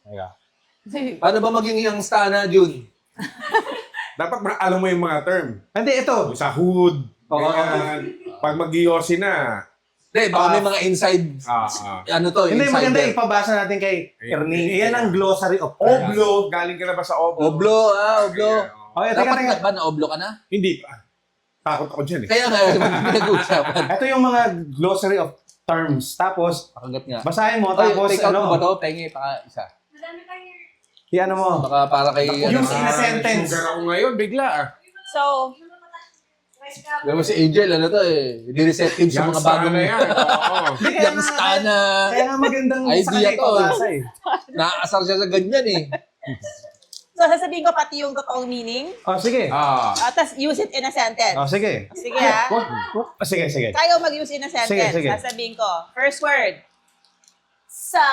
Yeah. Paano ba maging yung stana, Jun? Dapat alam mo yung mga term. Hindi, ito. Sa hood, Oo. ganyan. Pag mag-yosi na, Hindi, baka may mga inside, ano to, Hindi, maganda insider. ipabasa natin kay Ernie. Yan ang glossary of oblo, galing ka na ba sa oblo? Oblo, oblo. Okay, teka, Dapat teka. ba na oblo ka na? Hindi pa. Takot ako dyan eh. Kaya nga, pinag-uusapan. Ito yung mga glossary of terms. Tapos, Pakagat nga. basahin mo. Oy, Tapos, take out mo ba ano, to? Pengi, pa isa. yan mo. Baka para kay... Use ano, in a sentence. Sugar ako ngayon, bigla ah. So, Alam mo si Angel, ano to eh. Di-receptive sa mga bagong... na yan. Oo. Yung stana. Kaya nga magandang Idea sa kanya to. ipabasa eh. Naaasar siya sa ganyan eh. so sasabihin ko pati yung totoong meaning. Oh, sige. Tapos use it in a sentence. Oh, sige. Sige ha. Sige, sige. Tayo mag-use in a sentence. Sige, sige. Sasabihin ko. First word. Sa,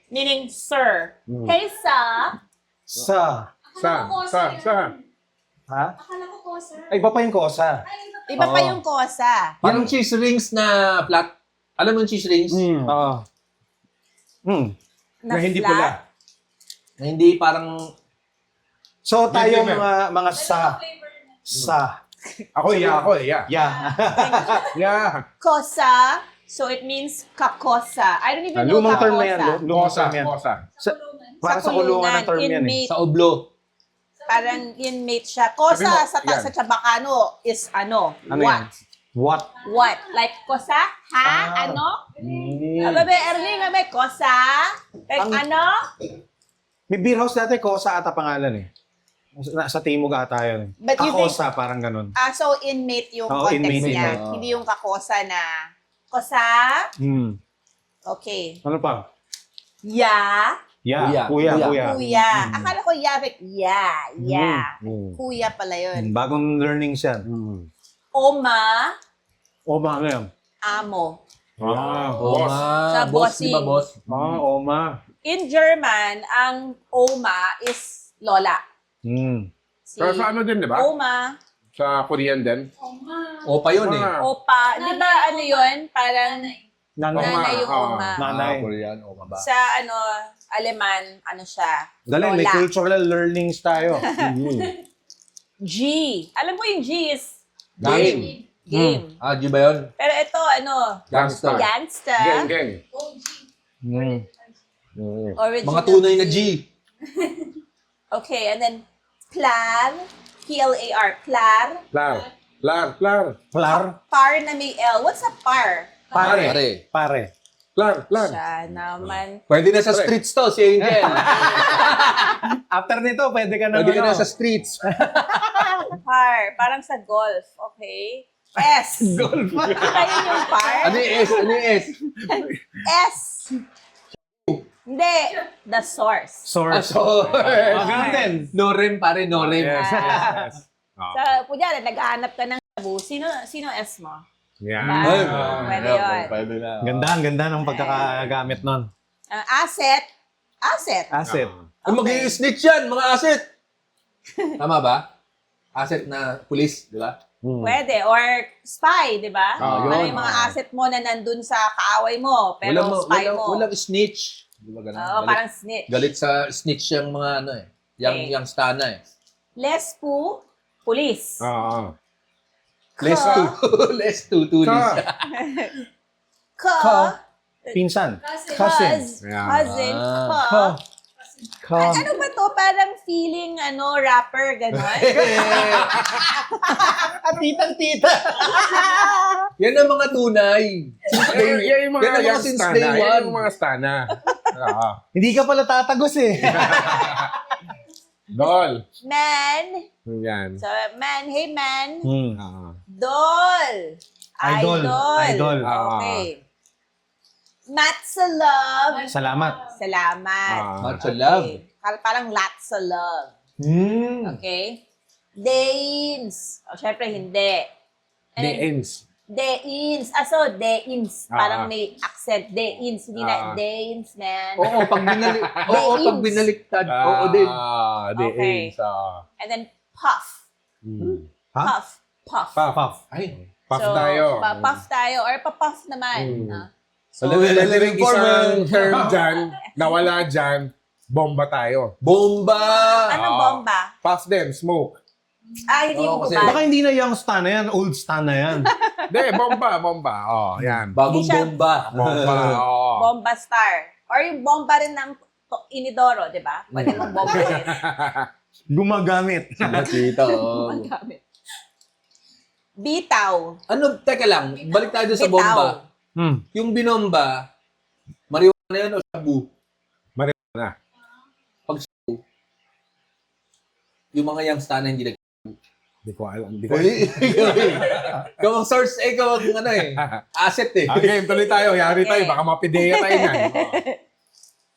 meaning sir. Hey, sa. Sa. Sa. Ha? Akala ko po, sir. Ay, iba pa yung kosa. Iba pa Oo. yung kosa. Parang cheese rings na flat. Alam mo yung cheese rings? Oo. Na hindi flat. pula. Na hindi parang... So, tayo Hindi, mga sa. Ako, yeah. Yeah. Yeah. Kosa. So it means kakosa. I don't even know Lumang term na yan. kakosa. Lumang term yan. Kosa. Para sa kulungan ng term yan eh. inmate. Sa oblo. Parang inmate siya. Kosa Sabi mo, yan. sa Chabacano is ano? Ano what? yan? What? What? Like kosa? Ha? Ah. Ano? Ababe, Erling, may kosa? Like ano? May beer house dati, kosa ata pangalan eh. Sa Timog ata yun eh. But you Kakosa, parang ganun. So inmate yung Oo, context inmate niya. yun. Hindi yung kakosa na kosa? Okay. Ano pa? Ya? Yeah. Kuya. Kuya. Kuya. Akala ko yabik. Ya. Kuya pala yun. Bagong learnings yan. Oma, Oma, ano yan? amo. Oo Boss. nga. Sa Boss, di ba bossing. boss? Oma. In German, ang oma is lola. Si Pero sa ano din, di ba? oma, Sa Korean din. Opa yun eh. opa. Di ba ano yun? Parang Nanay. nanay yung Oo. oma. Nanay. Korean, opa ba? Sa ano, Aleman, ano siya? Galing, may Lola. cultural learnings tayo. G. Alam mo yung G is Game. game. Ah, di ba yun? Pero ito, ano, Gangster. gangsta. Geng. Original Mga tunay na G. Okay, and then Clar, P-L-A-R, Clar. Klar. Par na may L. What's a par? Pare. Klar. Siya naman. Pwede na sa streets to, si Angel. After nito, pwede ka na Pwede ka na ano. sa streets. Par. Parang sa golf. Okay. S. Golf. Ayun yung par. Ano yung S? Ano yung S? S. Hindi. The source. Source. Ganun din. No rem, pare, no rem. Yes. So, kunyari, naghahanap ka ng sabu. Sino S mo? Yan. Ay, pwede yun. Pwede na. Ganda ng pagkakagamit nun. Asset. Asset. Asset. Ay, mag-i-snitch yan, mga asset. Tama ba? Asset na pulis, di ba? Pwede. Or spy, di ba? Ah, Ano yun. yung mga asset mo na nandun sa kaaway mo, pero spy mo. Walang snitch. Di ba ganun? Oo, parang snitch. Galit sa snitch yung mga ano eh. Okay. Yung stana eh. Lespu, police. Oo. Less two. Less two, tulis. Ka. Pinsan. Kasi, Cousin. Cousin. Ah. Ka. Ano ba to? Parang feeling, rapper, gano'n? At titang-tita. Yan ang mga tunay. Yan yung mga Yan ang mga young since stana. day Yan one. yung mga stana. Oo. Hindi ka pala tatagos eh. Dol. Man. Yan. So, man. Hey, man. Oo. Dol. Idol. Okay. Matza love. Salamat. Salamat. Matcha love. Okay. Parang lots of love. Okay? Dains. O, syempre, hindi. And then, Deins. Deins. So, Deins. Parang may accent. Deins. Hindi na Deins, man. Oo, pag binalik. Oo, pag binaliktad. Oo din. Deins. And then, puff. Ha? Puff. Puff. Puff. Ay. Puff So, tayo. puff tayo. Or pa-puff naman. So, isang term dyan, nawala dyan, Bomba tayo. Bomba! Anong Oo. bomba? Puff them, smoke. Hindi Oo, mo kasi- Baka ba? hindi na young star na yan, old star na yan. Hindi, bomba. Oh, yan. Bagong Hindi siya- bomba. Bomba, oo. Bomba star. Or yung bomba rin ng Inidoro, di ba? Pwede mong bomba rin. Gumagamit. Nakita, oh. Magamit. Bitaw. Ano, teka lang, balik tayo dun sa Bitaw. bomba. Hmm. Yung binomba, marijuana yan o shabu? Marijuana. Pag shabu, yung mga youngsta na hindi nag... Hindi ko alam. Hindi ko Uy, ikaw ang source, ikaw ang ano asset eh. Okay, tuloy tayo. Yari tayo. Okay. Baka mapideya tayo yan.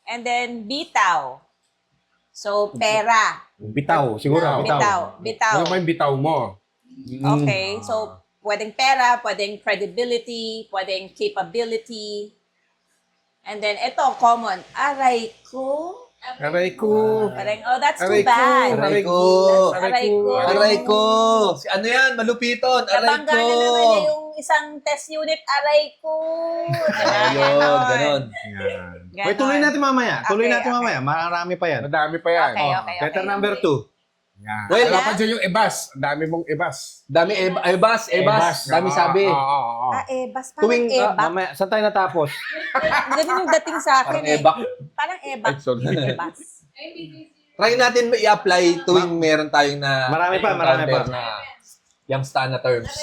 And then, bitaw. So, pera. Bitaw, siguro. Bitaw. Bitaw. Bitaw. Ano ba yung bitaw mo? Okay. So, pwedeng pera, pwedeng credibility, pwedeng capability. And then, ito, common. Aray ko. Aray ko. Parang, oh, that's too Aray ko. bad. Aray ko. Aray ko. Aray ko. Si ano yan? Malupiton. Aray Nabangga ko. na naman niya yung isang test unit. Aray ko. Diba? Ayun, ganon. Yan. Wait, tuloy natin mamaya. Tuloy Okay, natin okay. mamaya. Marami pa yan. Madami pa yan. Okay, Oh. okay, Letter okay. number 2. Yan. Well, Wala pa dyan yung ebas. Ang dami mong ebas. Dami, ebas. Dami sabi. Oo. Ebas. Parang Tuwing- ebak. Mamaya, saan tayo natapos? Ganun yung dating sa akin Parang ebak. Parang ebak. Ay, sorry. Ebas. Try natin i-apply tuwing meron tayong na... Marami pa. na youngsta na terms.